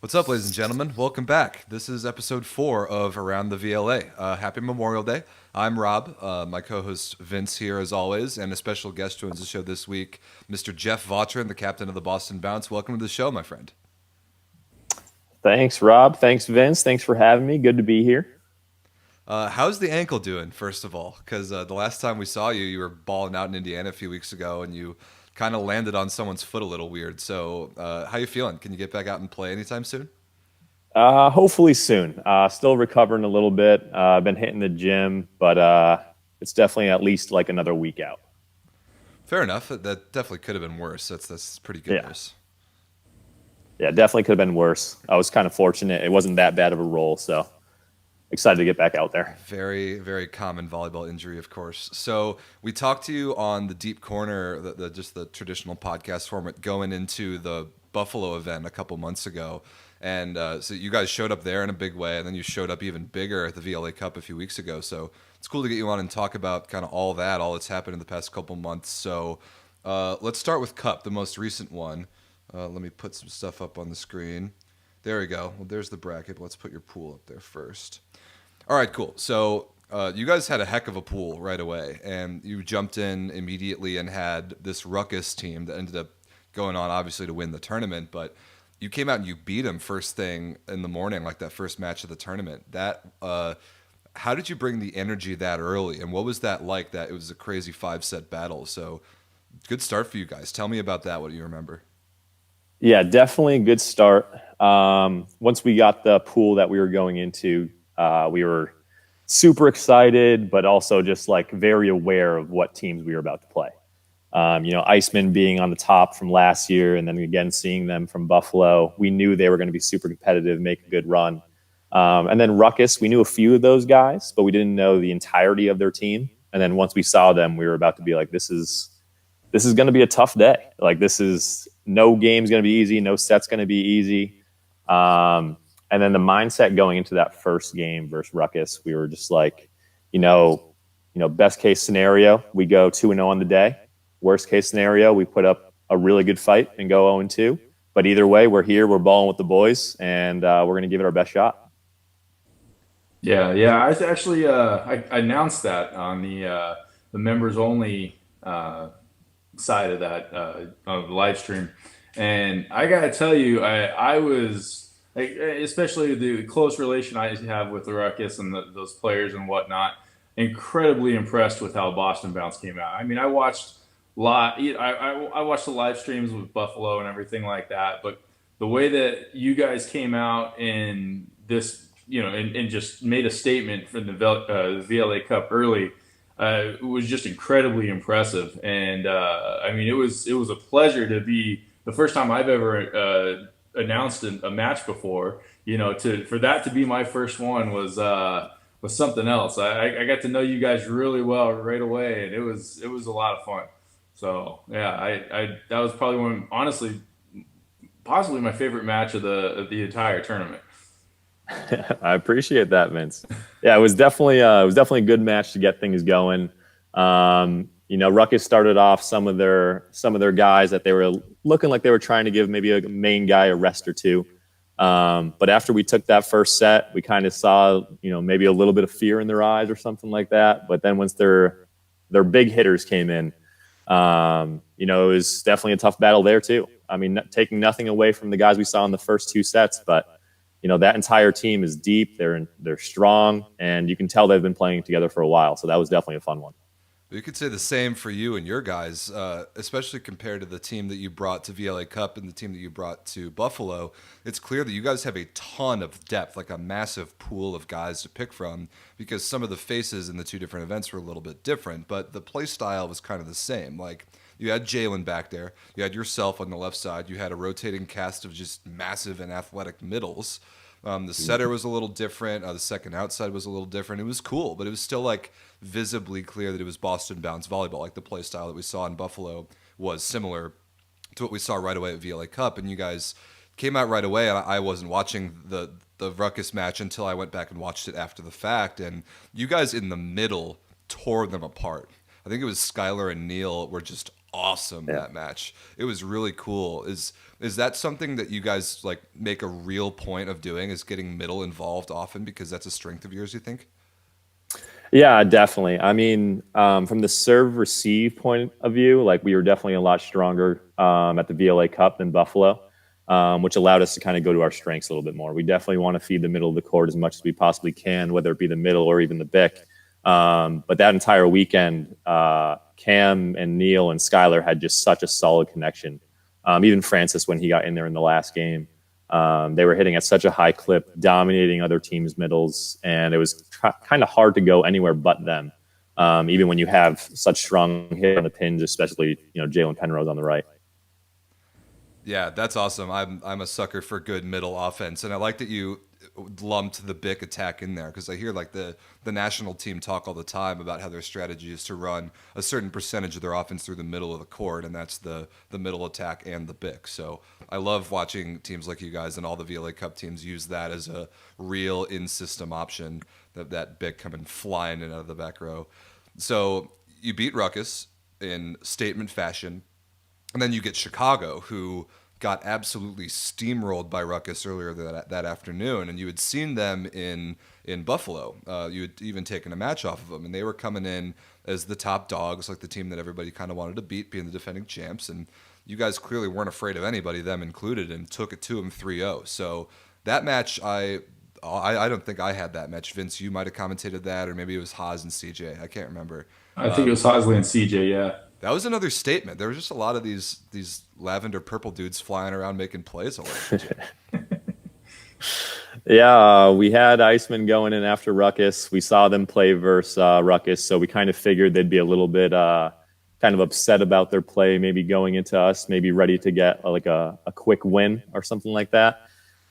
What's up, ladies and gentlemen? Welcome back. This is episode 4 of Around the VLA. Happy Memorial Day. I'm Rob, my co-host Vince here as always, and a special guest joins the show this week, Mr. Jeff Vautrin, the captain of the Boston Bounce. Welcome to the show, my friend. Thanks, Rob. Thanks, Vince. Thanks for having me. Good to be here. How's the ankle doing, first of all? Because the last time we saw you, you were balling out in Indiana a few weeks ago, and you kind of landed on someone's foot a little weird. So how you feeling? Can you get back out and play anytime soon? Hopefully soon. Still recovering a little bit. I've been hitting the gym, but it's definitely at least like another week out. Fair enough. That definitely could have been worse. That's pretty good news. Yeah, definitely could have been worse. I was kind of fortunate. It wasn't that bad of a roll, so excited to get back out there. Very, very common volleyball injury, of course. So we talked to you on the Deep Corner, just the traditional podcast format, going into the Buffalo event a couple months ago. And so you guys showed up there in a big way, and then you showed up even bigger at the VLA Cup a few weeks ago. So it's cool to get you on and talk about kind of all that's happened in the past couple months. So let's start with Cup, the most recent one. Let me put some stuff up on the screen. There we go. Well, there's the bracket. Let's put your pool up there first. All right, cool. So you guys had a heck of a pool right away, and you jumped in immediately and had this Ruckus team that ended up going on, obviously, to win the tournament. But you came out and you beat them first thing in the morning, like that first match of the tournament. How did you bring the energy that early, and what was that like? That it was a crazy 5-set battle. So good start for you guys. Tell me about that. What do you remember? Yeah, definitely a good start. Once we got the pool that we were going into, we were super excited, but also just like very aware of what teams we were about to play. Iceman being on the top from last year, and then again seeing them from Buffalo, we knew they were going to be super competitive, make a good run. And then Ruckus, we knew a few of those guys, but we didn't know the entirety of their team. And then once we saw them, we were about to be like, this is going to be a tough day. Like, no game's going to be easy, no set's going to be easy. And then the mindset going into that first game versus Ruckus, we were just like, best case scenario, we go 2-0 on the day. Worst case scenario, we put up a really good fight and go 0-2. But either way, we're here, we're balling with the boys, and we're going to give it our best shot. Yeah. I actually I announced that on the members only side of that of the live stream, and I gotta tell you, I was like, especially the close relation I have with the Ruckus and those players and whatnot, incredibly impressed with how Boston Bounce came out. I mean, I watched I watched the live streams with Buffalo and everything like that, but the way that you guys came out in this, and just made a statement for the VLA Cup early, it was just incredibly impressive. And I mean, it was a pleasure to be the first time I've ever announced a match before. For that to be my first one was something else. I got to know you guys really well right away, and it was a lot of fun. So yeah, I that was probably possibly my favorite match of the entire tournament. I appreciate that, Vince. Yeah, it was definitely a good match to get things going. Ruckus started off some of their guys that they were looking like they were trying to give maybe a main guy a rest or two. But after we took that first set, we kind of saw, maybe a little bit of fear in their eyes or something like that. But then once their big hitters came in, it was definitely a tough battle there too. I mean, taking nothing away from the guys we saw in the first two sets, but that entire team is deep. They're strong, and you can tell they've been playing together for a while. So that was definitely a fun one. You could say the same for you and your guys, especially compared to the team that you brought to VLA Cup and the team that you brought to Buffalo. It's clear that you guys have a ton of depth, like a massive pool of guys to pick from, because some of the faces in the two different events were a little bit different, but the play style was kind of the same. Like, you had Jalen back there, you had yourself on the left side, you had a rotating cast of just massive and athletic middles. The setter was a little different. The second outside was a little different. It was cool, but it was still like visibly clear that it was Boston Bounce volleyball. Like the play style that we saw in Buffalo was similar to what we saw right away at VLA Cup. And you guys came out right away. And I wasn't watching the Ruckus match until I went back and watched it after the fact. And you guys in the middle tore them apart. I think it was Skylar and Neil were just awesome, Yeah. that match. It was really cool. Is that something that you guys like make a real point of doing, is getting middle involved often because that's a strength of yours, you think? Yeah, definitely. I mean, from the serve receive point of view, like we were definitely a lot stronger at the VLA Cup than Buffalo, which allowed us to kind of go to our strengths a little bit more. We definitely want to feed the middle of the court as much as we possibly can, whether it be the middle or even the BIC. But that entire weekend, Cam and Neil and Skylar had just such a solid connection. Even Francis, when he got in there in the last game, they were hitting at such a high clip, dominating other teams' middles, and it was kind of hard to go anywhere but them. Even when you have such strong hit on the pins, especially Jalen Penrose on the right. Yeah, that's awesome. I'm a sucker for good middle offense, and I like that you lumped the BIC attack in there, because I hear like the national team talk all the time about how their strategy is to run a certain percentage of their offense through the middle of the court, and that's the middle attack and the BIC. So I love watching teams like you guys and all the VLA Cup teams use that as a real in-system option, that BIC coming flying in out of the back row. So you beat Ruckus in statement fashion. And then you get Chicago, who got absolutely steamrolled by Ruckus earlier that afternoon, and you had seen them in Buffalo. You had even taken a match off of them, and they were coming in as the top dogs, like the team that everybody kind of wanted to beat, being the defending champs. And you guys clearly weren't afraid of anybody, them included, and took it to them 3-0. So that match, I don't think I had that match. Vince, you might have commentated that, or maybe it was Haas and CJ. I can't remember. I think it was Hosley and CJ. Yeah. That was another statement. There was just a lot of these lavender purple dudes flying around making plays all over. Yeah, we had Iceman going in after Ruckus. We saw them play versus Ruckus, so we kind of figured they'd be a little bit kind of upset about their play, maybe going into us, maybe ready to get like a quick win or something like that.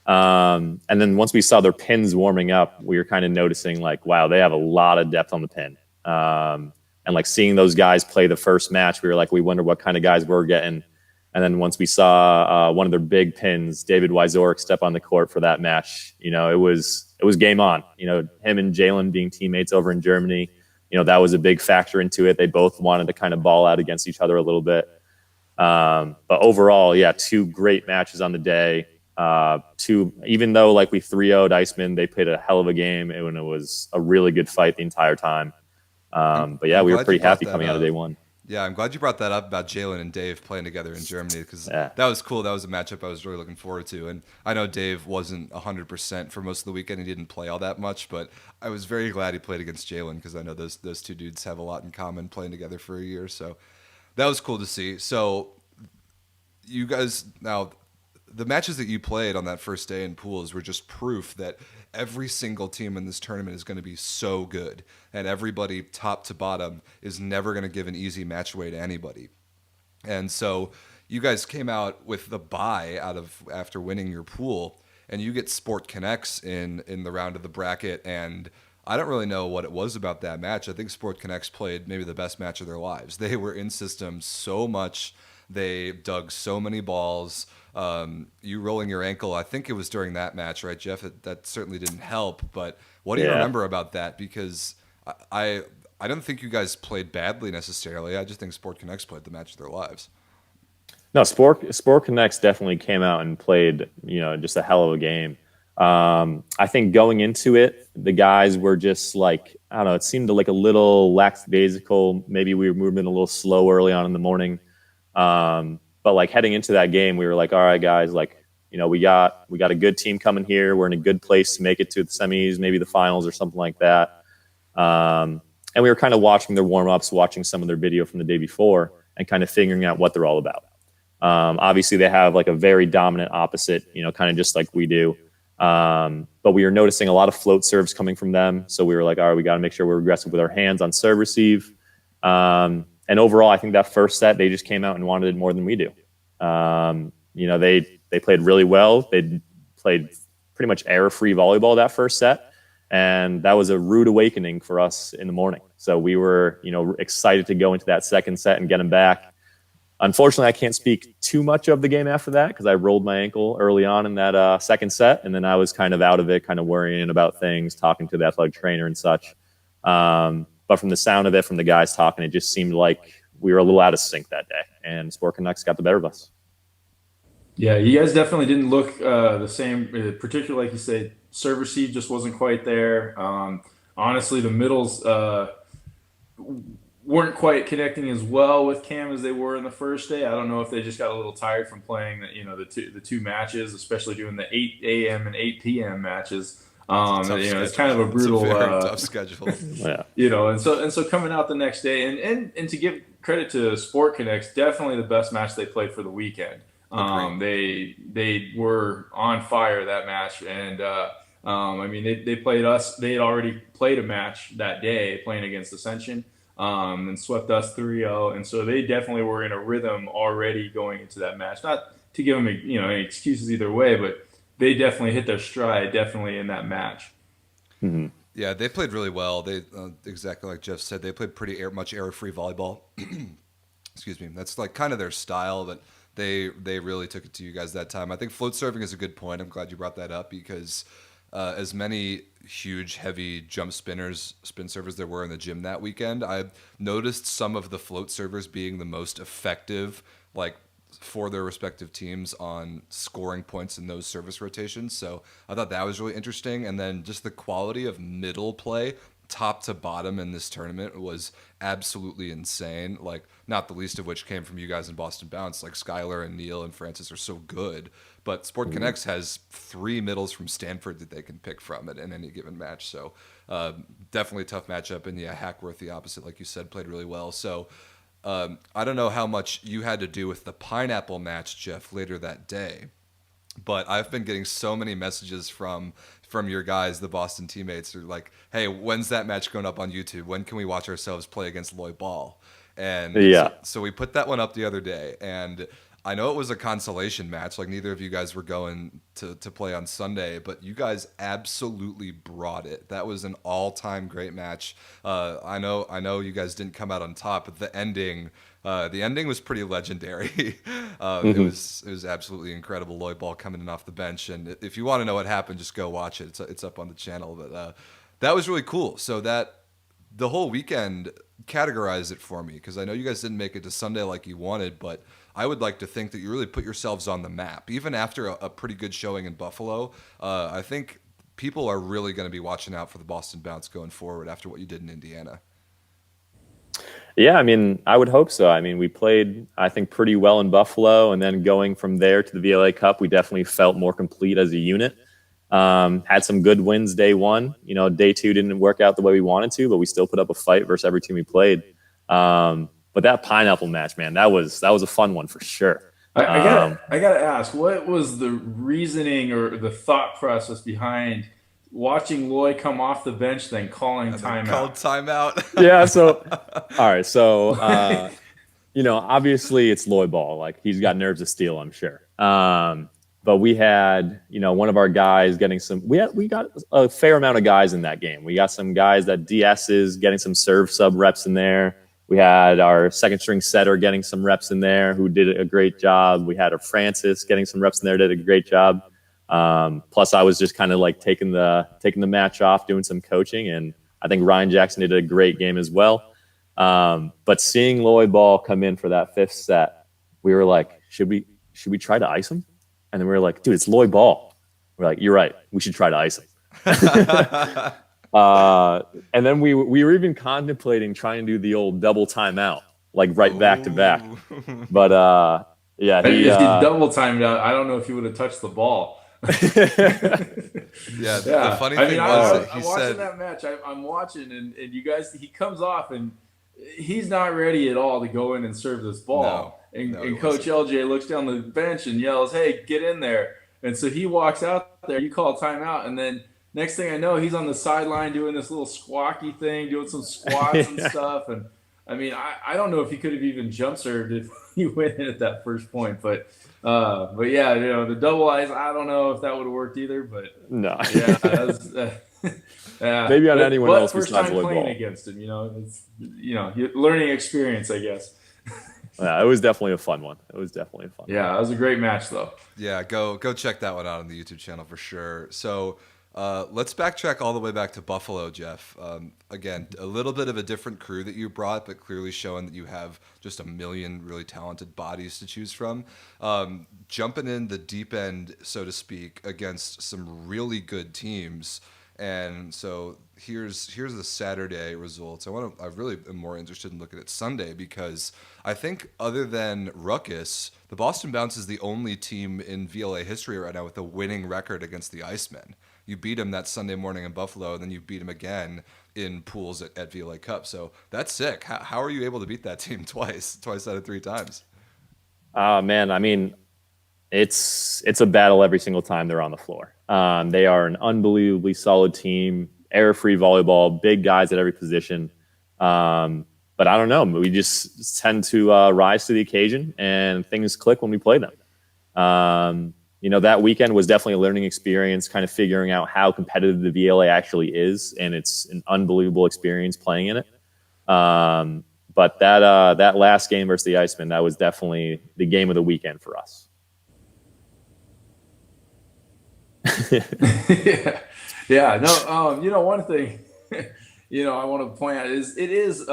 And then once we saw their pins warming up, we were kind of noticing like, wow, they have a lot of depth on the pin. And like seeing those guys play the first match, we were like, we wonder what kind of guys we're getting. And then once we saw one of their big pins, David Wyzorek, step on the court for that match, it was game on. Him and Jalen being teammates over in Germany, that was a big factor into it. They both wanted to kind of ball out against each other a little bit. But overall, yeah, two great matches on the day. Even though like we 3-0'd Iceman, they played a hell of a game, and it was a really good fight the entire time. But yeah, we were pretty happy coming out of day one. Yeah, I'm glad you brought that up about Jalen and Dave playing together in Germany, because that was cool. That was a matchup I was really looking forward to. And I know Dave wasn't 100% for most of the weekend. He didn't play all that much, but I was very glad he played against Jalen, because I know those two dudes have a lot in common, playing together for a year. So that was cool to see. So you guys, now the matches that you played on that first day in pools were just proof that every single team in this tournament is going to be so good, and everybody top to bottom is never going to give an easy match away to anybody. And so you guys came out with the bye after winning your pool, and you get Sport Connects in the round of the bracket. And I don't really know what it was about that match. I think Sport Connects played maybe the best match of their lives. They were in system so much. They dug so many balls. You rolling your ankle, I think it was during that match, right, Jeff? That certainly didn't help. But what do you remember about that? Because I don't think you guys played badly necessarily. I just think Sport Connects played the match of their lives. No, Sport Connects definitely came out and played, just a hell of a game. I think going into it, the guys were just like, I don't know, it seemed like a little lackadaisical. Maybe we were moving a little slow early on in the morning. But like heading into that game, we were like, all right, guys, like, we got a good team coming here. We're in a good place to make it to the semis, maybe the finals or something like that. And we were kind of watching their warm-ups, watching some of their video from the day before, and kind of figuring out what they're all about. Obviously, they have like a very dominant opposite, kind of just like we do. But we were noticing a lot of float serves coming from them. So we were like, all right, we got to make sure we're aggressive with our hands on serve receive. And overall, I think that first set, they just came out and wanted it more than we do. They played really well. They played pretty much error-free volleyball that first set. And that was a rude awakening for us in the morning. So we were, excited to go into that second set and get them back. Unfortunately, I can't speak too much of the game after that, because I rolled my ankle early on in that second set. And then I was kind of out of it, kind of worrying about things, talking to the athletic trainer and such. But from the sound of it, from the guys talking, it just seemed like we were a little out of sync that day, and Sport Connects got the better of us. Yeah, you guys definitely didn't look the same, particularly like you said, serve receive just wasn't quite there. Honestly, the middles weren't quite connecting as well with Cam as they were in the first day. I don't know if they just got a little tired from playing the two matches, especially doing the 8 a.m. and 8 p.m. matches. It's kind of a brutal, tough schedule. Yeah. And so coming out the next day, and to give credit to Sport Connects, definitely the best match they played for the weekend. They were on fire that match, and they played us. They had already played a match that day, playing against Ascension, and swept us 3-0. And so they definitely were in a rhythm already going into that match. Not to give them any excuses either way, but they definitely hit their stride, definitely in that match. Mm-hmm. Yeah, they played really well. They exactly like Jeff said, they played pretty much error-free volleyball. Excuse me. That's like kind of their style, but they really took it to you guys that time. I think float serving is a good point. I'm glad you brought that up because as many huge, heavy spin servers there were in the gym that weekend, I noticed some of the float servers being the most effective, like for their respective teams on scoring points in those service rotations. So I thought that was really interesting. And then just the quality of middle play, top to bottom in this tournament was absolutely insane. Like, not the least of which came from you guys in Boston Bounce. Like, Skylar and Neil and Francis are so good. But Sport Connects has 3 middles from Stanford that they can pick from in any given match. So definitely a tough matchup. And yeah, Hackworth, the opposite, like you said, played really well. So I don't know how much you had to do with the pineapple match, Jeff, later that day. But I've been getting so many messages from your guys, the Boston teammates, who are like, hey, when's that match going up on YouTube? When can we watch ourselves play against Loy Ball? And so we put that one up the other day. And I know it was a consolation match. Like, neither of you guys were going to play on Sunday, but you guys absolutely brought it. That was an all-time great match. I know you guys didn't come out on top, but the ending was pretty legendary. It was absolutely incredible. Loy Ball coming in off the bench, and if you want to know what happened, just go watch it. It's up on the channel. But that was really cool. So that the whole weekend categorized it for me, because I know you guys didn't make it to Sunday like you wanted, but I would like to think that you really put yourselves on the map. Even after a pretty good showing in Buffalo, I think people are really going to be watching out for the Boston Bounce going forward after what you did in Indiana. Yeah, I mean, I would hope so. I mean, we played, I think, pretty well in Buffalo, and then going from there to the VLA Cup, we definitely felt more complete as a unit. Had some good wins day one. Day two didn't work out the way we wanted to, but we still put up a fight versus every team we played. But that pineapple match, man, that was a fun one for sure. I gotta ask, what was the reasoning or the thought process behind watching Loy come off the bench, then calling timeout? Called timeout. Yeah. So, all right. So, obviously it's Loy Ball. Like, he's got nerves of steel, I'm sure. But we had, one of our guys getting we got a fair amount of guys in that game. We got some guys that DS's getting some serve sub reps in there. We had our second string setter getting some reps in there who did a great job. We had our Francis getting some reps in there, did a great job. Plus I was just kind of like taking the match off, doing some coaching. And I think Ryan Jackson did a great game as well. But seeing Loy Ball come in for that 5th set, we were like, should we try to ice him? And then we were like, dude, it's Loy Ball. We're like, you're right. We should try to ice him. And then we were even contemplating trying to do the old double timeout, like right back to back. But yeah, if he double timed out, I don't know if he would have touched the ball. Yeah. The funny thing was, I'm watching that match. I'm watching, and you guys, he comes off, and he's not ready at all to go in and serve this ball. And Coach LJ looks down the bench and yells, "Hey, get in there!" And so he walks out there. You call timeout, and then next thing I know, he's on the sideline doing this little squawky thing, doing some squats and stuff. And I mean, I don't know if he could have even jump served if he went in at that first point. But yeah, the double ice, I don't know if that would have worked either. But no, yeah, that was, maybe on anyone else first besides time playing against him. It's learning experience, I guess. Yeah, it was definitely a fun one. Yeah, it was a great match, though. Yeah, go check that one out on the YouTube channel for sure. So Let's backtrack all the way back to Buffalo, Jeff. Again, a little bit of a different crew that you brought, but clearly showing that you have just a million really talented bodies to choose from. Jumping in the deep end, so to speak, against some really good teams. And so here's the Saturday results. I really am more interested in looking at Sunday because I think other than Ruckus, the Boston Bounce is the only team in VLA history right now with a winning record against the Icemen. You beat them that Sunday morning in Buffalo, and then you beat them again in pools at VLA Cup. So that's sick. How are you able to beat that team twice out of 3 times? Man, I mean, it's a battle every single time they're on the floor. They are an unbelievably solid team, error-free volleyball, big guys at every position. But I don't know. We just tend to rise to the occasion, and things click when we play them. That weekend was definitely a learning experience, kind of figuring out how competitive the VLA actually is, and it's an unbelievable experience playing in it. But that last game versus the Iceman, that was definitely the game of the weekend for us. Yeah. No. One thing, I want to point out is it is.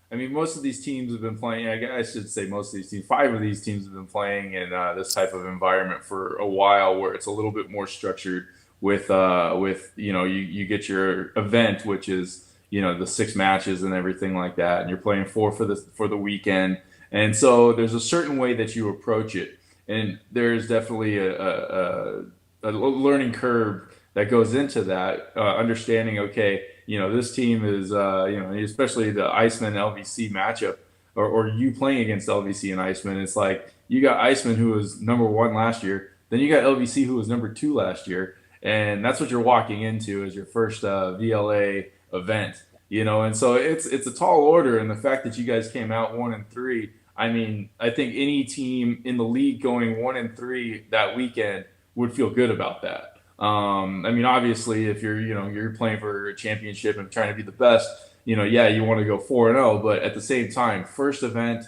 I mean, most of these teams have been playing. I should say most of these teams. 5 of these teams have been playing in this type of environment for a while, where it's a little bit more structured. With you get your event, which is the 6 matches and everything like that, and you're playing 4 for the weekend, and so there's a certain way that you approach it, and there's definitely a learning curve that goes into that. Understanding, okay, this team is, especially the Iceman LVC matchup, or you playing against LVC and Iceman. It's like you got Iceman, who was number 1 last year, then you got LVC, who was number 2 last year, and that's what you're walking into as your first VLA event. And so it's a tall order, and the fact that you guys came out 1-3. I mean, I think any team in the league going 1-3 that weekend would feel good about that. I mean, obviously, if you're playing for a championship and trying to be the best, you want to go 4-0. But at the same time, first event,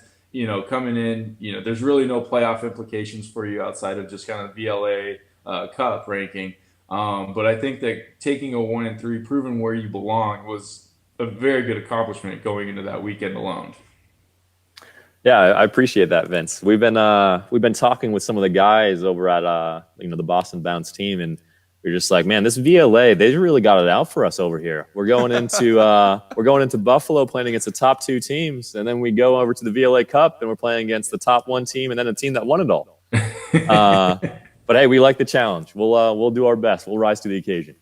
coming in, there's really no playoff implications for you outside of just kind of VLA Cup ranking. But I think that taking a 1-3, proving where you belong, was a very good accomplishment going into that weekend alone. Yeah, I appreciate that, Vince. We've been talking with some of the guys over at the Boston Bounce team, and we're just like, man, this VLA, they really got it out for us over here. We're going into Buffalo playing against the top 2 teams, and then we go over to the VLA Cup and we're playing against the top 1 team and then a team that won it all. But hey, we like the challenge. We'll do our best. We'll rise to the occasion.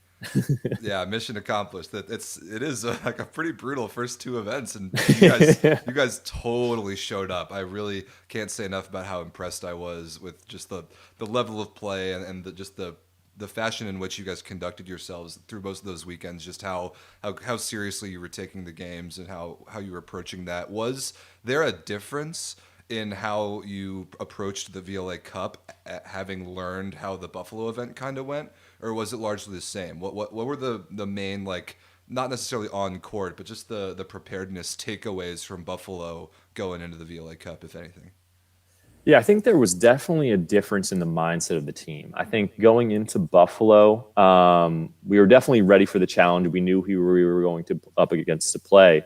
Yeah, mission accomplished. It is like a pretty brutal first 2 events, and you guys totally showed up. I really can't say enough about how impressed I was with just the level of play and the fashion in which you guys conducted yourselves through most of those weekends. Just how seriously you were taking the games and how you were approaching that. Was there a difference in how you approached the VLA Cup, having learned how the Buffalo event kind of went, or was it largely the same? What were the main, like, not necessarily on court, but just the preparedness takeaways from Buffalo going into the VLA Cup, if anything? Yeah, I think there was definitely a difference in the mindset of the team. I think going into Buffalo, we were definitely ready for the challenge. We knew who we were going up against to play,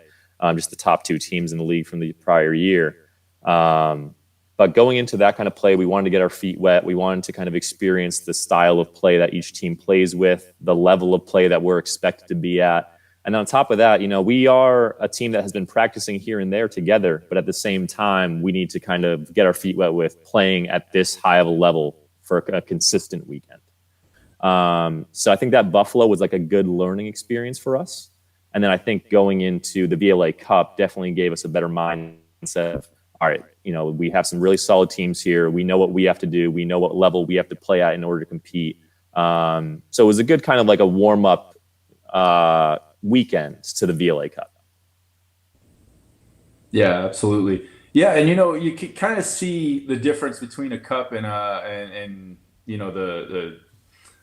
just the top 2 teams in the league from the prior year. But going into that kind of play, we wanted to get our feet wet. We wanted to kind of experience the style of play that each team plays with, the level of play that we're expected to be at. And on top of that, we are a team that has been practicing here and there together, but at the same time, we need to kind of get our feet wet with playing at this high of a level for a consistent weekend. So I think that Buffalo was like a good learning experience for us. And then I think going into the VLA Cup definitely gave us a better mindset of, all right, we have some really solid teams here. We know what we have to do. We know what level we have to play at in order to compete. So it was a good kind of like a warm-up weekend to the VLA Cup. Yeah, absolutely. Yeah, and you can kind of see the difference between a cup and the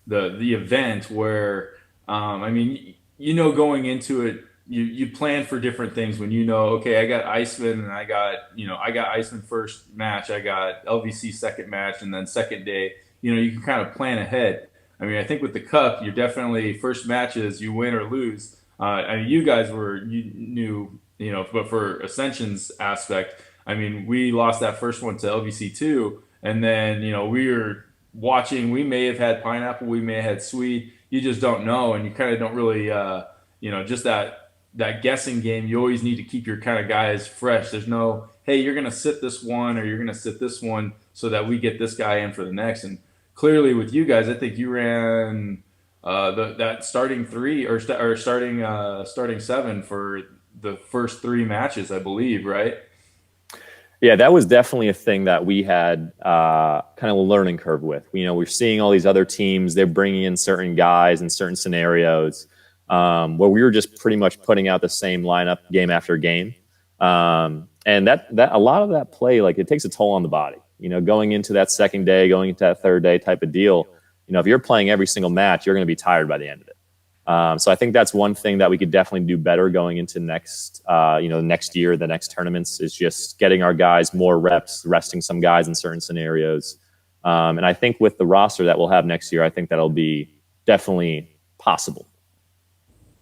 event where I mean, going into it, you plan for different things when okay, I got Iceman and I got Iceman first match, I got LVC second match, and then second day, you can kind of plan ahead. I mean, I think with the Cup, you're definitely first matches, you win or lose. I mean, you guys you knew, but for Ascension's aspect, I mean, we lost that first one to LVC2, and then, we were watching, we may have had pineapple, we may have had sweet, you just don't know, and you kind of don't really, just that guessing game. You always need to keep your kind of guys fresh. There's no, hey, you're going to sit this one or you're going to sit this one so that we get this guy in for the next. And clearly with you guys, I think you ran that starting three or starting seven for the first three matches, I believe, right? Yeah, that was definitely a thing that we had kind of a learning curve with. We're seeing all these other teams, they're bringing in certain guys in certain scenarios where we were just pretty much putting out the same lineup game after game. And that a lot of that play, like, it takes a toll on the body, going into that second day, going into that third day type of deal. If you're playing every single match, you're going to be tired by the end of it. So I think that's one thing that we could definitely do better going into next year, the next tournaments, is just getting our guys more reps, resting some guys in certain scenarios. And I think with the roster that we'll have next year, I think that'll be definitely possible.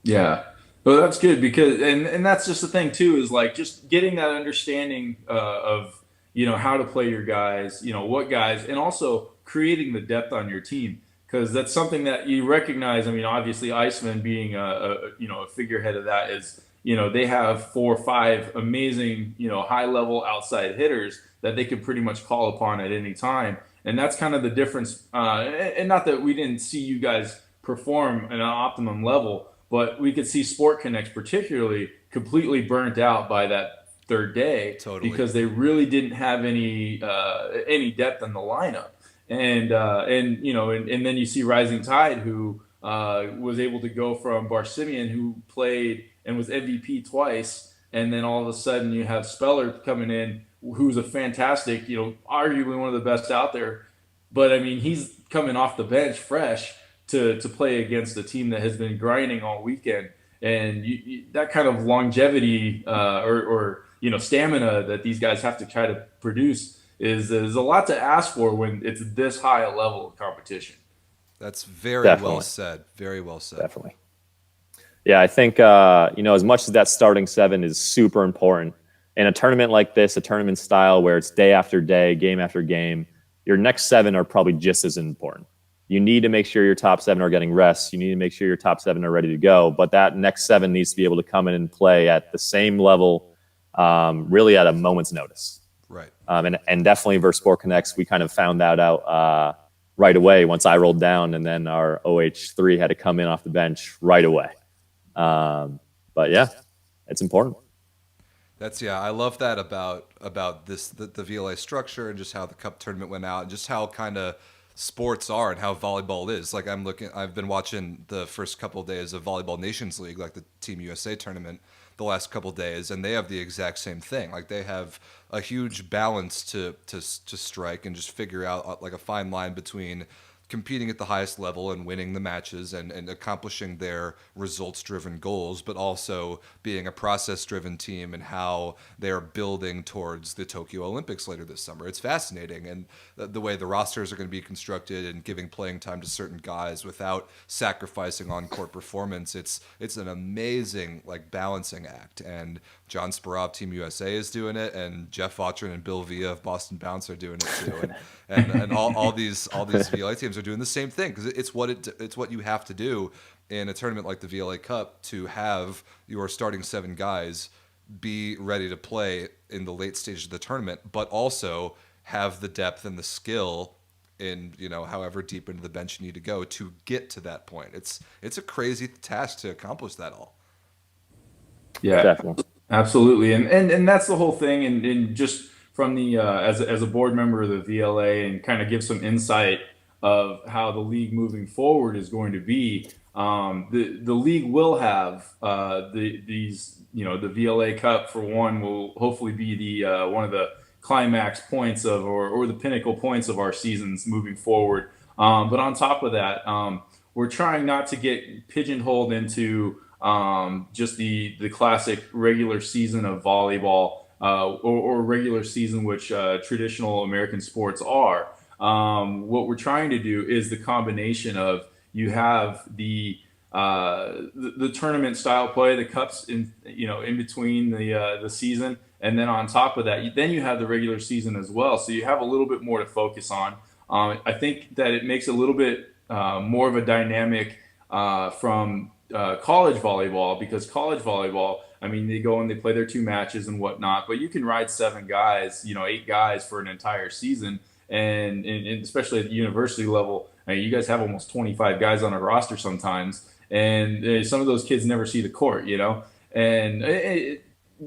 Yeah. Well, that's good because, and that's just the thing too, is like just getting that understanding of, how to play your guys, what guys, and also creating the depth on your team. Because that's something that you recognize. I mean, obviously, Iceman being a figurehead of that is, they have 4 or 5 amazing, high level outside hitters that they can pretty much call upon at any time, and that's kind of the difference. And not that we didn't see you guys perform at an optimum level, but we could see Sport Connects particularly completely burnt out by that third day, Totally. because they really didn't have any depth in the lineup. And then you see Rising Tide, who was able to go from Barsimian, who played and was MVP twice, and then all of a sudden you have Speller coming in, who's a fantastic, arguably one of the best out there. But I mean, he's coming off the bench fresh to play against a team that has been grinding all weekend, and that kind of longevity or stamina that these guys have to try to produce is a lot to ask for when it's this high a level of competition. That's very well said. Very well said. Definitely. Yeah, I think, as much as that starting 7 is super important, in a tournament like this, a tournament style where it's day after day, game after game, your next 7 are probably just as important. You need to make sure your top 7 are getting rest. You need to make sure your top 7 are ready to go. But that next 7 needs to be able to come in and play at the same level, really at a moment's notice. Right. And definitely versus Sport Connects, we kind of found that out right away once I rolled down, and then our OH3 had to come in off the bench right away. But yeah, it's important. I love that about this the VLA structure and just how the Cup tournament went out and just how kind of sports are and how volleyball is. Like I've been watching the first couple of days of Volleyball Nations League, like the Team USA tournament, the last couple of days, and they have the exact same thing. Like they have a huge balance to strike and just figure out like a fine line between competing at the highest level and winning the matches and accomplishing their results-driven goals, but also being a process-driven team and how they're building towards the Tokyo Olympics later this summer. It's fascinating, and the way the rosters are going to be constructed and giving playing time to certain guys without sacrificing on-court performance, it's an amazing like balancing act. And John Sparov, Team USA, is doing it, and Jeff Vautrin and Bill Villa of Boston Bounce are doing it too, and all these VLA teams are doing the same thing, because it's what you have to do in a tournament like the VLA Cup to have your starting 7 guys be ready to play in the late stage of the tournament, but also have the depth and the skill in however deep into the bench you need to go to get to that point. It's a crazy task to accomplish that all. Yeah, definitely. Absolutely, and that's the whole thing. And just from the as a board member of the VLA, and kind of give some insight of how the league moving forward is going to be. The league will have the VLA Cup, for one, will hopefully be the one of the climax points of or the pinnacle points of our seasons moving forward. But on top of that, we're trying not to get pigeonholed into just the classic regular season of volleyball or regular season, which traditional American sports are. What we're trying to do is the combination of you have the tournament style play, the cups in between the season, and then on top of that, then you have the regular season as well. So you have a little bit more to focus on. I think that it makes a little bit more of a dynamic from college volleyball, because college volleyball, I mean, they go and they play their 2 matches and whatnot, but you can ride 7 guys, 8 guys for an entire season. And especially at the university level, I mean, you guys have almost 25 guys on a roster sometimes, and some of those kids never see the court. And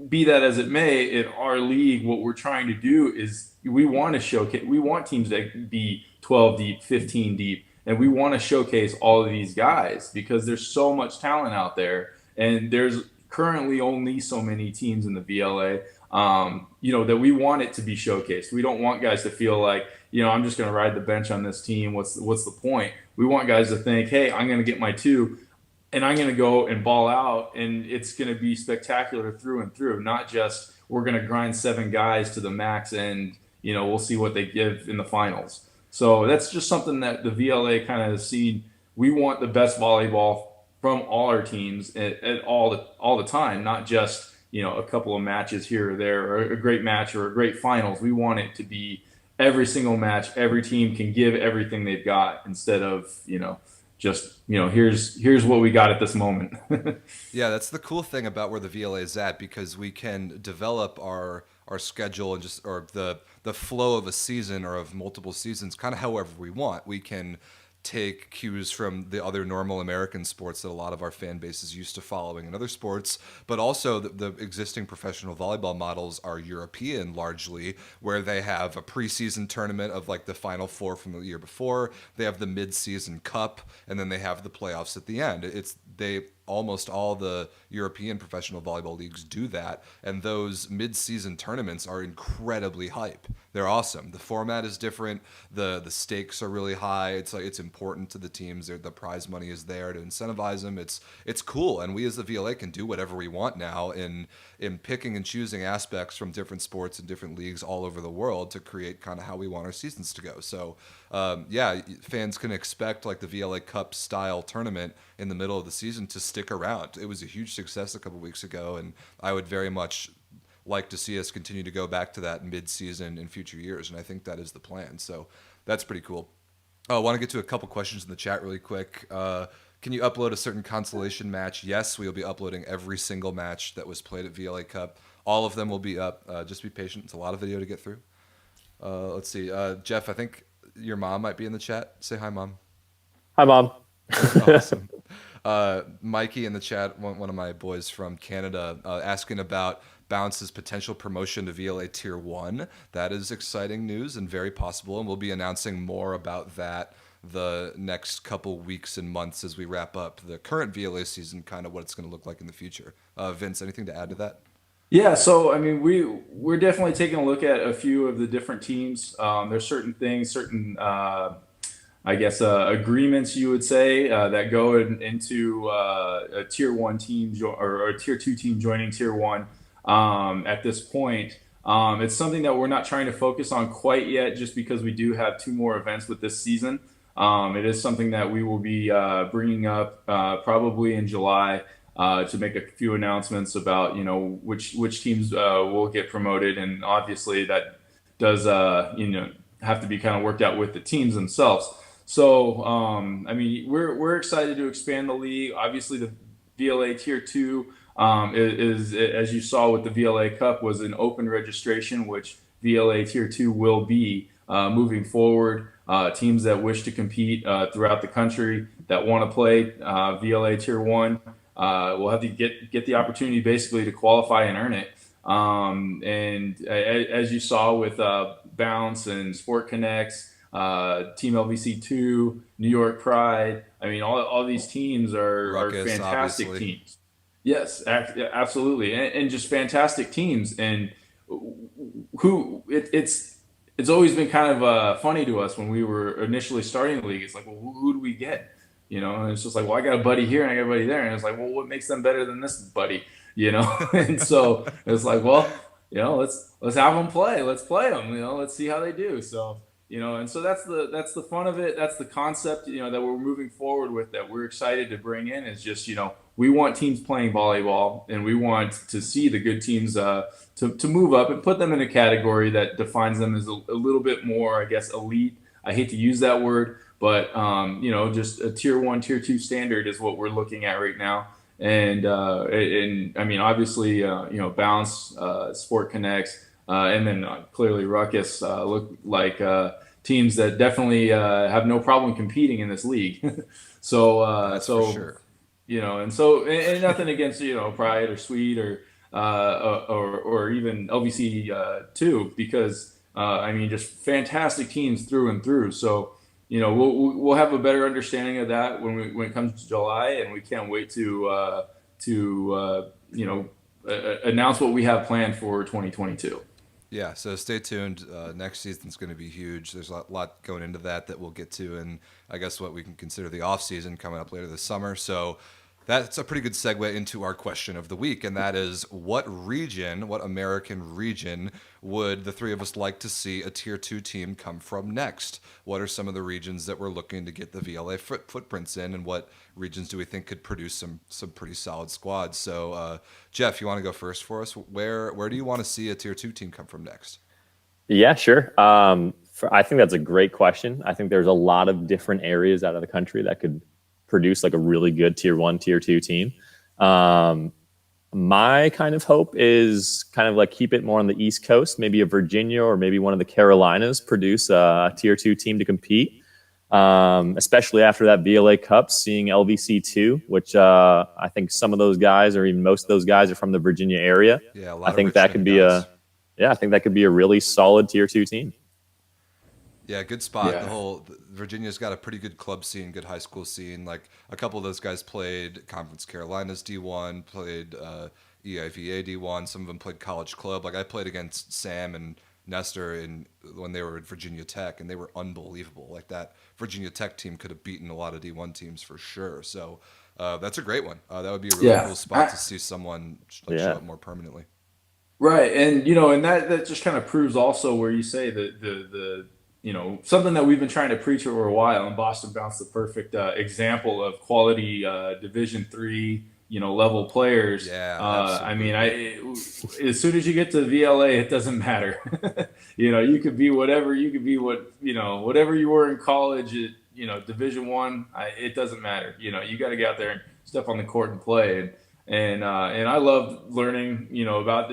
be that as it may, in our league, what we're trying to do is we want to showcase, we want teams that be 12 deep, 15 deep, and we want to showcase all of these guys because there's so much talent out there, and there's currently only so many teams in the VLA, that we want it to be showcased. We don't want guys to feel like, I'm just going to ride the bench on this team. What's the point? We want guys to think, hey, I'm going to get my 2, and I'm going to go and ball out, and it's going to be spectacular through and through, not just we're going to grind 7 guys to the max and, we'll see what they give in the finals. So that's just something that the VLA kind of has seen. We want the best volleyball from all our teams at all the time, not just, a couple of matches here or there, or a great match or a great finals. We want it to be every single match, every team can give everything they've got instead of, just, here's what we got at this moment. Yeah, that's the cool thing about where the VLA is at, because we can develop our schedule and or the flow of a season or of multiple seasons kind of however we want. We can take cues from the other normal American sports that a lot of our fan base is used to following in other sports, but also the existing professional volleyball models are European largely, where they have a preseason tournament of like the Final Four from the year before, they have the mid-season cup, and then they have the playoffs at the end. Almost all the European professional volleyball leagues do that, and those mid-season tournaments are incredibly hype. They're awesome. The format is different. The stakes are really high. It's important to the teams. The prize money is there to incentivize them. It's cool, and we as the VLA can do whatever we want now in picking and choosing aspects from different sports and different leagues all over the world to create kind of how we want our seasons to go. So fans can expect like the VLA Cup style tournament in the middle of the season to stick around. It was a huge success a couple weeks ago, and I would very much like to see us continue to go back to that mid-season in future years, and I think that is the plan. So that's pretty cool. I want to get to a couple questions in the chat really quick. Can you upload a certain consolation match? Yes, we will be uploading every single match that was played at VLA Cup. All of them will be up. Just be patient. It's a lot of video to get through. Let's see. Jeff, I think your mom might be in the chat. Say hi, Mom. Hi, Mom. Awesome. Mikey in the chat, one of my boys from Canada, asking about Bounce's potential promotion to VLA Tier 1. That is exciting news and very possible, and we'll be announcing more about that the next couple weeks and months as we wrap up the current VLA season, kind of what it's going to look like in the future. Vince, anything to add to that? Yeah, so I mean, we're definitely taking a look at a few of the different teams. There's certain things, agreements you would say that go into a Tier 1 team or a Tier 2 team joining Tier 1 at this point. It's something that we're not trying to focus on quite yet, just because we do have 2 more events with this season. It is something that we will be bringing up probably in July to make a few announcements about which teams will get promoted, and obviously that does have to be kind of worked out with the teams themselves. So I mean, we're excited to expand the league. Obviously, the VLA Tier 2 is, as you saw with the VLA Cup, was an open registration, which VLA Tier 2 will be moving forward. Teams that wish to compete throughout the country that want to play VLA Tier 1 will have to get the opportunity basically to qualify and earn it. And as you saw with Bounce and Sport Connects, Team LVC2, New York Pride, I mean, all these teams are Ruckus, fantastic obviously. Teams. Yes, absolutely, and just fantastic teams. And it's always been kind of funny to us when we were initially starting the league. It's like, well, who do we get? And it's just like, well, I got a buddy here and I got a buddy there, and it's like, well, what makes them better than this buddy? And so it's like, well, let's have them play. Let's play them. Let's see how they do. So And so that's the fun of it. That's the concept, that we're moving forward with, that we're excited to bring in, is just, we want teams playing volleyball, and we want to see the good teams to move up and put them in a category that defines them as a little bit more, I guess, elite. I hate to use that word, but just a tier 1, tier 2 standard is what we're looking at right now. And I mean, obviously, Bounce, Sport Connects, and then clearly Ruckus look like teams that definitely have no problem competing in this league. That's for sure. And nothing against Pride or Sweet or even LVC too, because I mean, just fantastic teams through and through. So we'll have a better understanding of that when it comes to July, and we can't wait to announce what we have planned for 2022. Yeah, so stay tuned. Next season's going to be huge. There's a lot going into that we'll get to, and I guess what we can consider the off season coming up later this summer. So that's a pretty good segue into our question of the week, and that is, what American region would the three of us like to see a tier 2 team come from next? What are some of the regions that we're looking to get the VLA footprints in, and what regions do we think could produce some pretty solid squads? So, Jeff, you want to go first for us? Where do you want to see a tier 2 team come from next? Yeah, sure. I think that's a great question. I think there's a lot of different areas out of the country that could produce like a really good tier 1, tier 2 team. My kind of hope is kind of like keep it more on the East Coast, maybe a Virginia or maybe one of the Carolinas produce a tier 2 team to compete. Especially after that VLA Cup, seeing LVC2, which I think some of those guys, or even most of those guys, are from the Virginia area. Yeah, I think that could be I think that could be a really solid tier 2 team. Yeah, good spot. Yeah. Virginia's got a pretty good club scene, good high school scene. Like, a couple of those guys played Conference Carolinas D1, played EIVA D1. Some of them played college club. Like, I played against Sam and Nestor when they were at Virginia Tech, and they were unbelievable. Like, that Virginia Tech team could have beaten a lot of D1 teams for sure. So that's a great one. That would be a really cool spot to see someone show up more permanently. Right, and and that just kind of proves also where you say the something that we've been trying to preach for a while, and Boston Bounce the perfect example of quality Division III level players. Yeah, I mean, as soon as you get to VLA, it doesn't matter. You could be whatever. You could be whatever you were in college. Division I. It doesn't matter. You got to get out there and step on the court and play. And I love learning about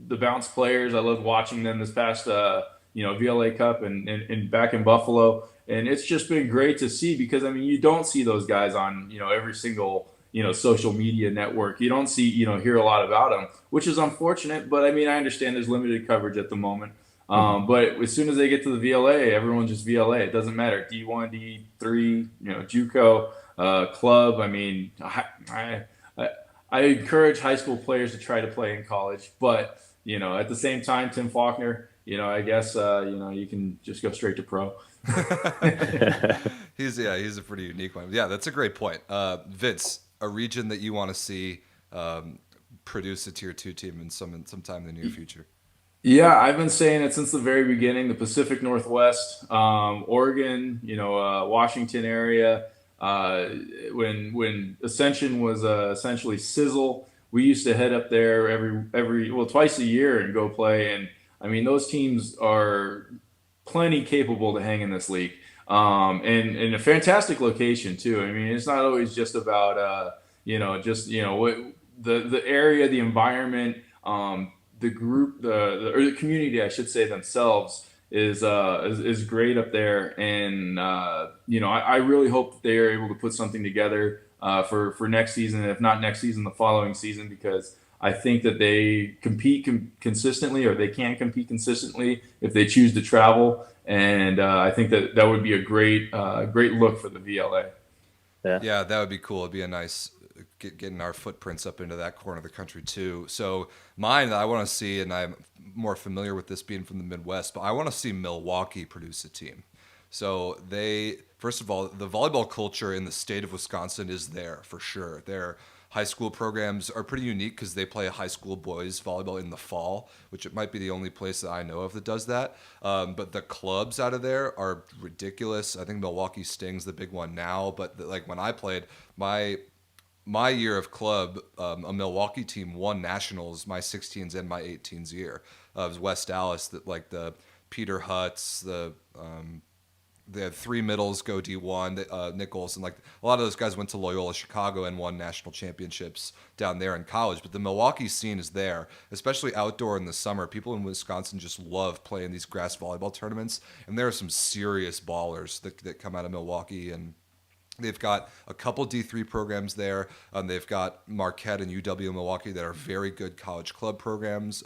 the Bounce players. I loved watching them this past VLA Cup and back in Buffalo, and it's just been great to see, because I mean, you don't see those guys on every single social media network. You don't see hear a lot about them, which is unfortunate, but I mean, I understand there's limited coverage at the moment. But as soon as they get to the VLA, everyone's just VLA. It doesn't matter, D1, D3, JUCO, club. I mean, I encourage high school players to try to play in college, but at the same time, Tim Faulkner, I guess you can just go straight to pro. He's a pretty unique one. Yeah, that's a great point. Vince, a region that you want to see produce a tier 2 team in sometime in the near future? Yeah, I've been saying it since the very beginning. The Pacific Northwest, Oregon, Washington area. When Ascension was essentially Sizzle, we used to head up there twice a year and go play. And I mean, those teams are plenty capable to hang in this league, and a fantastic location too. I mean, it's not always just about what the area, the environment, the group, or the community, I should say, themselves is great up there. And I really hope that they are able to put something together for next season, and if not next season, the following season, because I think that they compete consistently, or they can compete consistently if they choose to travel. And I think that would be a great look for the VLA. Yeah, that would be cool. It'd be a nice getting our footprints up into that corner of the country too. So mine that I want to see, and I'm more familiar with this being from the Midwest, but I want to see Milwaukee produce a team. So first of all, the volleyball culture in the state of Wisconsin is there for sure. They're high school programs are pretty unique because they play high school boys volleyball in the fall, which it might be the only place that I know of that does that. But the clubs out of there are ridiculous. I think Milwaukee Sting's the big one now, but like when I played, my year of club, a Milwaukee team won nationals my 16s and my 18s year. It was West Dallas, that like the Peter Hutts, they had three middles go D1, Nichols, and like a lot of those guys went to Loyola Chicago and won national championships down there in college. But the Milwaukee scene is there, especially outdoor in the summer. People in Wisconsin just love playing these grass volleyball tournaments, and there are some serious ballers that come out of Milwaukee. And they've got a couple D3 programs there. They've got Marquette and UW Milwaukee that are very good college club programs.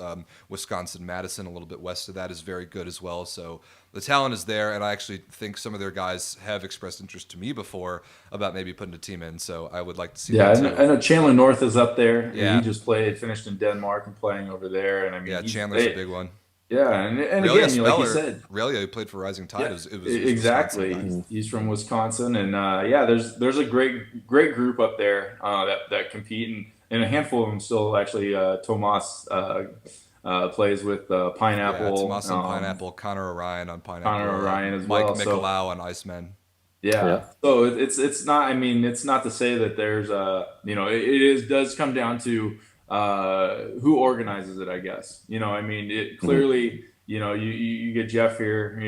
Wisconsin-Madison, a little bit west of that, is very good as well. So the talent is there, and I actually think some of their guys have expressed interest to me before about maybe putting a team in. So I would like to see that too. I know Chandler North is up there. Yeah. He just finished in Denmark and playing over there. And I mean, yeah, Chandler's a big one. Yeah, and again, like you said, Aurelia, who played for Rising Tide, yeah, it was exactly. He's from Wisconsin, and there's a great group up there that compete, and a handful of them still actually. Tomas plays with Pineapple. Yeah, Tomas on Pineapple, Connor Orion on Pineapple, Connor Orion as Mike well. Nicolau on Iceman. Yeah. So it's not. I mean, it's not to say that there's does come down to who organizes it, I guess. I mean, it clearly, you get Jeff here,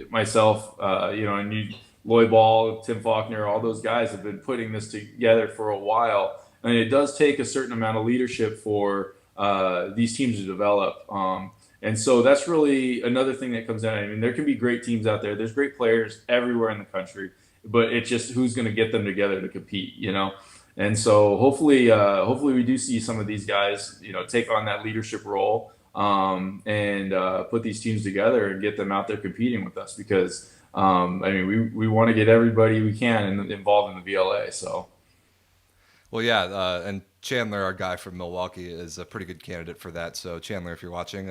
myself, and Lloyd Ball, Tim Faulkner, all those guys have been putting this together for a while. And it does take a certain amount of leadership for these teams to develop. And so that's really another thing that comes down. I mean, there can be great teams out there. There's great players everywhere in the country, but it's just who's going to get them together to compete, And so hopefully we do see some of these guys, take on that leadership role and put these teams together and get them out there competing with us because, we want to get everybody we can involved in the VLA. So. Well, yeah, and Chandler, our guy from Milwaukee, is a pretty good candidate for that. So, Chandler, if you're watching,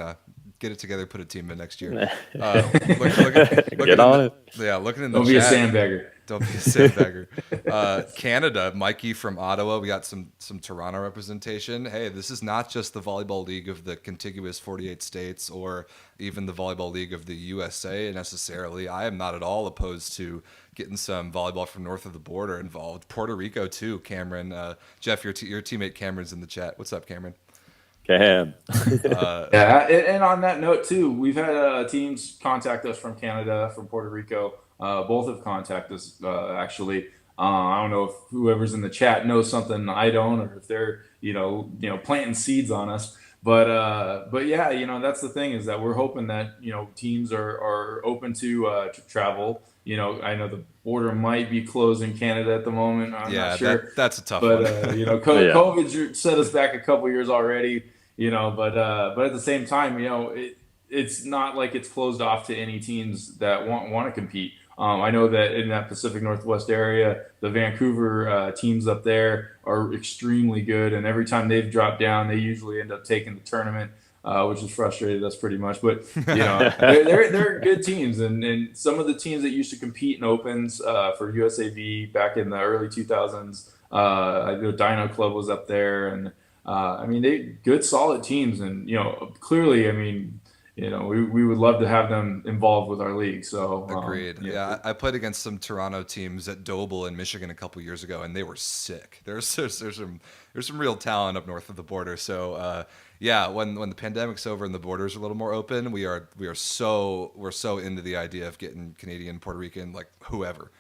get it together, put a team in next year. Get on it. Yeah, looking in the chat. Don't be a sandbagger. Don't be a sandbagger. Canada, Mikey from Ottawa. We got some Toronto representation. Hey, this is not just the Volleyball League of the contiguous 48 states or even the Volleyball League of the USA necessarily. I am not at all opposed to getting some volleyball from north of the border involved. Puerto Rico too, Cameron. Jeff, your teammate Cameron's in the chat. What's up, Cameron? Cam. And on that note too, we've had teams contact us from Canada, from Puerto Rico. Both have contacted us actually. I don't know if whoever's in the chat knows something I don't, or if they're planting seeds on us. But yeah, that's the thing is that we're hoping that teams are open to travel. I know the border might be closed in Canada at the moment. I'm not sure. That's a tough one. COVID set us back a couple years already. But at the same time, it's not like it's closed off to any teams that want to compete. I know that in that Pacific Northwest area, the Vancouver teams up there are extremely good, and every time they've dropped down, they usually end up taking the tournament, which has frustrated us pretty much. But they're good teams, and some of the teams that used to compete in opens for USAV back in the early 2000s, I know Dino Club was up there, and they good solid teams, and clearly, we would love to have them involved with our league. So agreed. I played against some Toronto teams at Doble in Michigan a couple years ago, and they were sick. There's some real talent up north of the border. So when the pandemic's over and the borders are a little more open, we're so into the idea of getting Canadian, Puerto Rican, like whoever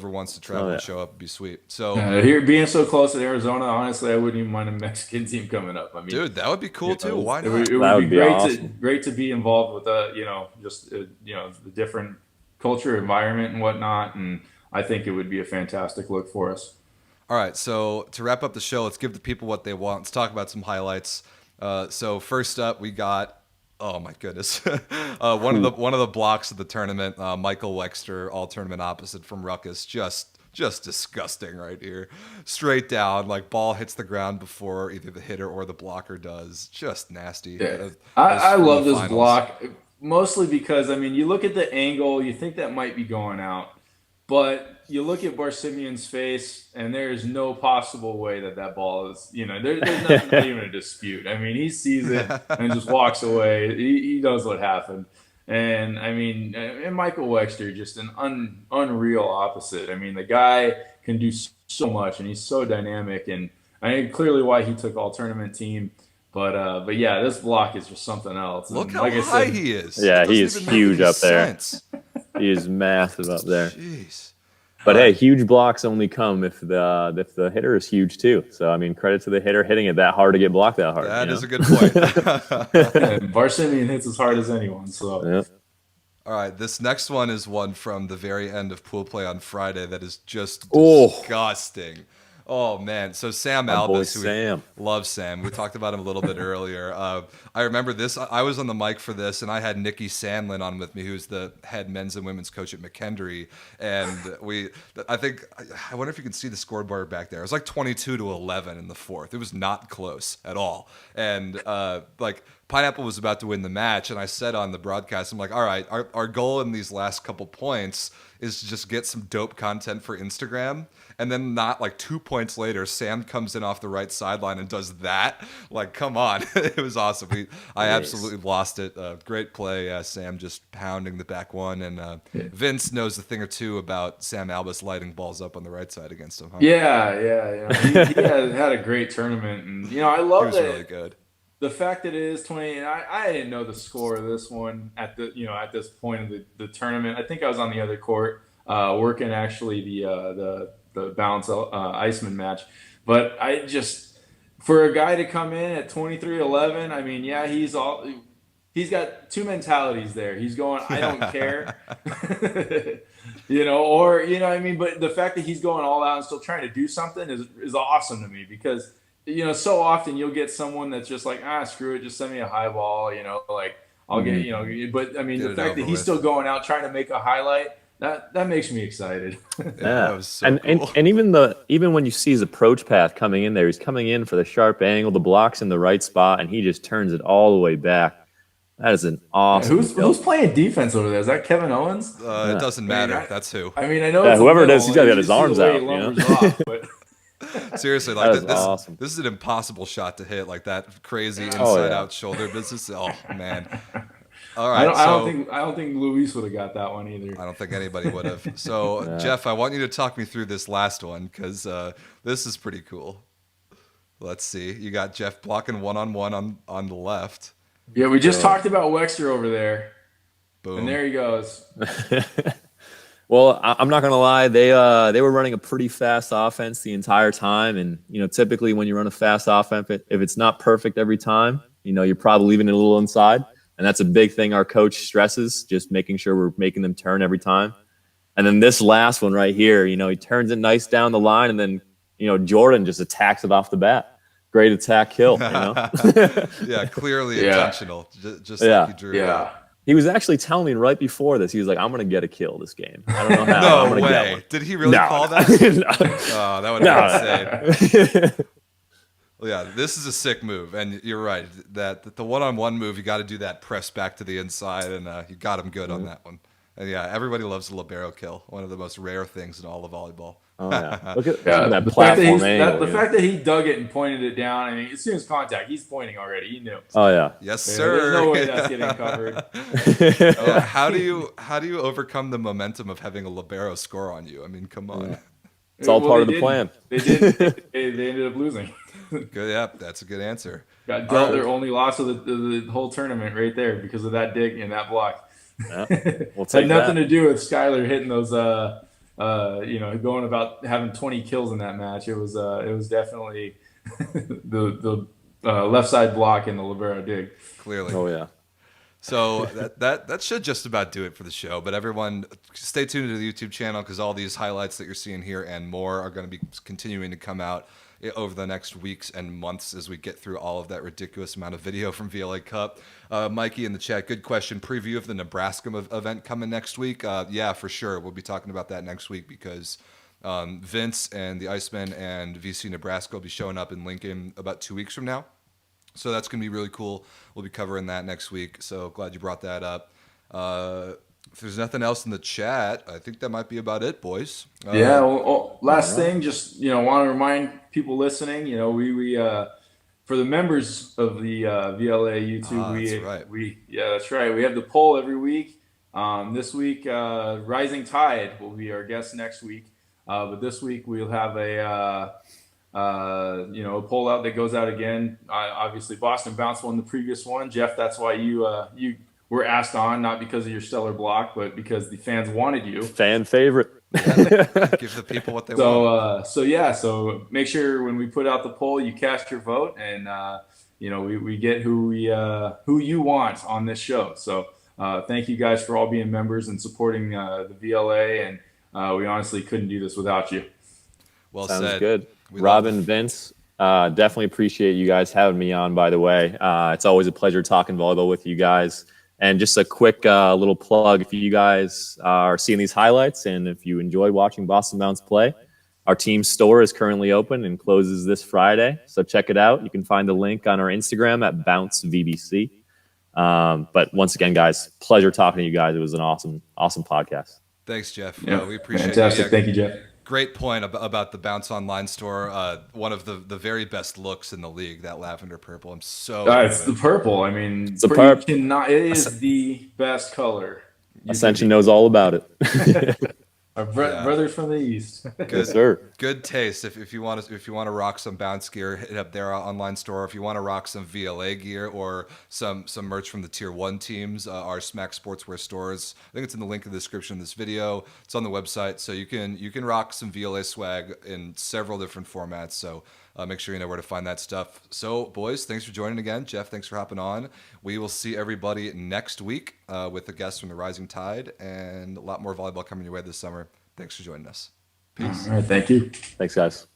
wants to travel and show up would be sweet. So here, being so close to Arizona, honestly, I wouldn't even mind a Mexican team coming up. Dude, that would be cool too. Why not? It would be great awesome. Great to be involved with the different culture, environment, and whatnot. And I think it would be a fantastic look for us. All right, so to wrap up the show, let's give the people what they want. Let's talk about some highlights. So first up, we got. Oh my goodness! One of the blocks of the tournament, Michael Wexter, all tournament opposite from Ruckus, just disgusting right here, straight down, like ball hits the ground before either the hitter or the blocker does, just nasty. Yeah. I love this block mostly because you look at the angle, you think that might be going out, but you look at Barsimian's face, and there is no possible way that ball is, there's nothing, not even a dispute. I mean, he sees it and just walks away. He knows what happened. And I mean, and Michael Wexter, just an unreal opposite. I mean, the guy can do so much, and he's so dynamic. And I think clearly why he took all tournament team. But yeah, this block is just something else. Look and how like high I said, he is. Yeah, he Doesn't is even make huge any up there. sense. He is massive up there. Jeez. But hey, huge blocks only come if the hitter is huge too. So I mean, credit to the hitter hitting it that hard to get blocked that hard. That is a good point. Barsimian hits as hard as anyone. So. Yeah. All right, this next one is one from the very end of pool play on Friday that is just disgusting. Oh man! So Sam Albus, Sam. Love Sam. We talked about him a little bit earlier. I remember this. I was on the mic for this, and I had Nikki Sandlin on with me, who's the head men's and women's coach at McKendree. And I wonder if you can see the scoreboard back there. It was like 22-11 in the fourth. It was not close at all. And Pineapple was about to win the match, and I said on the broadcast, I'm like, all right, our goal in these last couple points is to just get some dope content for Instagram. And then not like 2 points later, Sam comes in off the right sideline and does that. Like, come on. It was awesome. I absolutely lost it. Great play. Sam just pounding the back one. And Vince knows a thing or two about Sam Albus lighting balls up on the right side against him. Huh? Yeah. He had a great tournament. And, I love that. He was really good. The fact that it is 20, and I didn't know the score of this one at this point of the tournament. I think I was on the other court working actually the balance Iceman match, but I just, for a guy to come in at 23-11, I mean, yeah, he's got two mentalities there. He's going, I don't care, I mean, but the fact that he's going all out and still trying to do something is awesome to me, because so often you'll get someone that's just like, screw it, just send me a high ball, like I'll get, but I mean, the fact that he's still going out trying to make a highlight, that makes me excited. Yeah, that was so cool. And even when you see his approach path coming in there, he's coming in for the sharp angle, the block's in the right spot, and he just turns it all the way back. That is an awesome. Who's playing defense over there? Is that Kevin Owens? It doesn't matter. That's who. I mean, I know. Whoever it is, he's got to get his arms out. Seriously, this awesome. This is an impossible shot to hit, like that crazy inside-out shoulder business. Oh man! All right, I don't think Luis would have got that one either. I don't think anybody would have. So Jeff, I want you to talk me through this last one, because this is pretty cool. Let's see. You got Jeff blocking one-on-one on the left. Yeah, we just talked about Wexter over there. Boom. And there he goes. Well, I'm not gonna lie. They were running a pretty fast offense the entire time, and typically when you run a fast offense, if it's not perfect every time, you're probably leaving it a little inside, and that's a big thing our coach stresses, just making sure we're making them turn every time. And then this last one right here, he turns it nice down the line, and then Jordan just attacks it off the bat. Great attack kill. Yeah, clearly intentional. Just like you drew. Yeah. He was actually telling me right before this. He was like, "I'm going to get a kill this game. I don't know how. No I'm gonna way. Get one." Did he really call that? Oh, that would be insane. Well, yeah, this is a sick move, and you're right. That the one-on-one move, you got to do that press back to the inside, and you got him good on that one. And yeah, everybody loves the libero kill. One of the most rare things in all of volleyball. Oh yeah, look at that platform angle. The fact that he dug it and pointed it down. I mean, as soon as contact, he's pointing already. He knew. Oh yeah. Yes, sir. There's no way that's getting covered. How do you overcome the momentum of having a libero score on you? I mean, come on. Yeah. It's all part of the plan. They did. They ended up losing. Good. Yeah, that's a good answer. Got dealt their only loss of the whole tournament right there because of that dig and that block. Yeah. We'll Had nothing to do with Skylar hitting those. Going about having 20 kills in that match. It was definitely the left side block and the libero dig. Clearly. Oh yeah. So that should just about do it for the show. But everyone, stay tuned to the YouTube channel, because all these highlights that you're seeing here and more are going to be continuing to come out over the next weeks and months as we get through all of that ridiculous amount of video from VLA Cup. Mikey in the chat, good question. Preview of the Nebraska event coming next week. Yeah, for sure. We'll be talking about that next week, because Vince and the Iceman and VC Nebraska will be showing up in Lincoln about 2 weeks from now. So that's going to be really cool. We'll be covering that next week. So glad you brought that up. If there's nothing else in the chat, I think that might be about it, boys. Yeah. Well, last thing, just want to remind people listening. We for the members of the VLA YouTube, that's right. that's right. We have the poll every week. This week, Rising Tide will be our guest next week. But this week we'll have a poll out that goes out again. Obviously, Boston Bounce won the previous one. Jeff, that's why you were asked on, not because of your stellar block, but because the fans wanted you. Fan favorite. Give the people what they want. So make sure when we put out the poll, you cast your vote, and we get who you want on this show. So thank you guys for all being members and supporting the VLA, and we honestly couldn't do this without you. Well Sounds said. good. Robin, Vince, definitely appreciate you guys having me on, by the way. It's always a pleasure talking volleyball with you guys. And just a quick little plug, if you guys are seeing these highlights and if you enjoy watching Boston Bounce play, our team store is currently open and closes this Friday. So check it out. You can find the link on our Instagram at BounceVBC. But once again, guys, pleasure talking to you guys. It was an awesome podcast. Thanks, Jeff. Yeah, we appreciate it. Fantastic. Thank you, Jeff. Great point about the Bounce Online store. One of the very best looks in the league, that lavender purple. I'm so it's the purple. I mean, it's it is the best color. Ascension knows all about it. Our brothers from the East. Good, yes, sir. Good taste. If you want to rock some Bounce gear, hit up their online store. If you want to rock some VLA gear or some merch from the Tier 1 teams, our Smack Sportswear stores. I think it's in the link in the description of this video. It's on the website, so you can rock some VLA swag in several different formats. So make sure you know where to find that stuff. So, boys, thanks for joining again. Jeff, thanks for hopping on. We will see everybody next week with a guest from the Rising Tide and a lot more volleyball coming your way this summer. Thanks for joining us. Peace. All right, thank you. Thanks, guys.